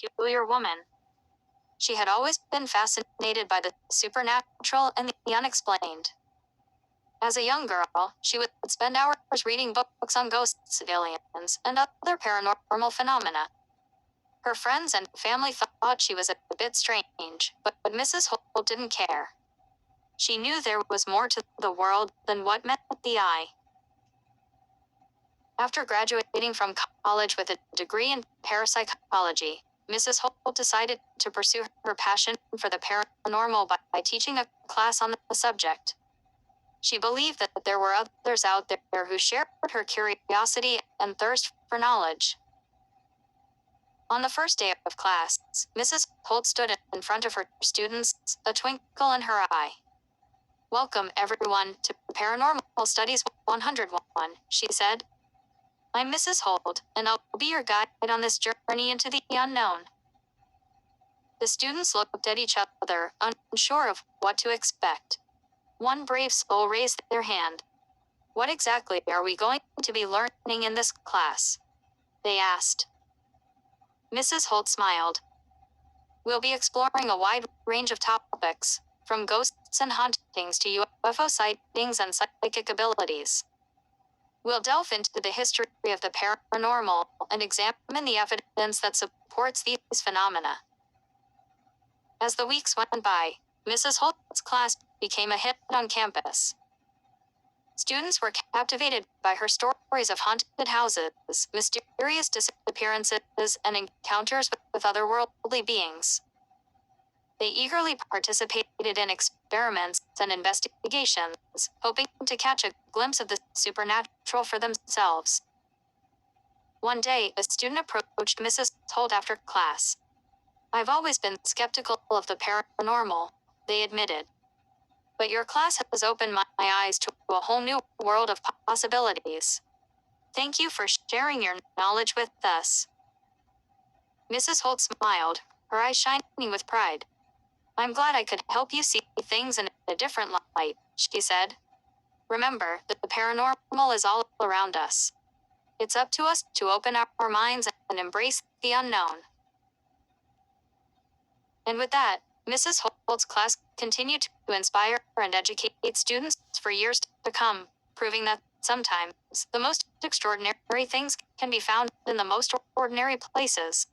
peculiar woman. She had always been fascinated by the supernatural and the unexplained. As a young girl, she would spend hours reading books on ghosts, aliens, and other paranormal phenomena. Her friends and family thought she was a bit strange, but Mrs. Holt didn't care. She knew there was more to the world than what met the eye. After graduating from college with a degree in parapsychology, Mrs. Holt decided to pursue her passion for the paranormal by teaching a class on the subject. She believed that there were others out there who shared her curiosity and thirst for knowledge. On the first day of class, Mrs. Holt stood in front of her students, a twinkle in her eye. "Welcome, everyone, to Paranormal Studies 101, she said. "I'm Mrs. Holt, and I'll be your guide on this journey into the unknown." The students looked at each other, unsure of what to expect. One brave soul raised their hand. "What exactly are we going to be learning in this class?" they asked. Mrs. Holt smiled. "We'll be exploring a wide range of topics, from ghosts and hauntings to UFO sightings and psychic abilities. We'll delve into the history of the paranormal and examine the evidence that supports these phenomena." As the weeks went by, Mrs. Holt's class became a hit on campus. Students were captivated by her stories of haunted houses, mysterious disappearances, and encounters with otherworldly beings. They eagerly participated in experiments and investigations, hoping to catch a glimpse of the supernatural for themselves. One day, a student approached Mrs. Holt after class. "I've always been skeptical of the paranormal," they admitted. "But your class has opened my eyes to a whole new world of possibilities. Thank you for sharing your knowledge with us." Mrs. Holt smiled, her eyes shining with pride. "I'm glad I could help you see things in a different light," she said. "Remember that the paranormal is all around us. It's up to us to open our minds and embrace the unknown." And with that, Mrs. Holt's class continued to inspire and educate students for years to come, proving that sometimes the most extraordinary things can be found in the most ordinary places.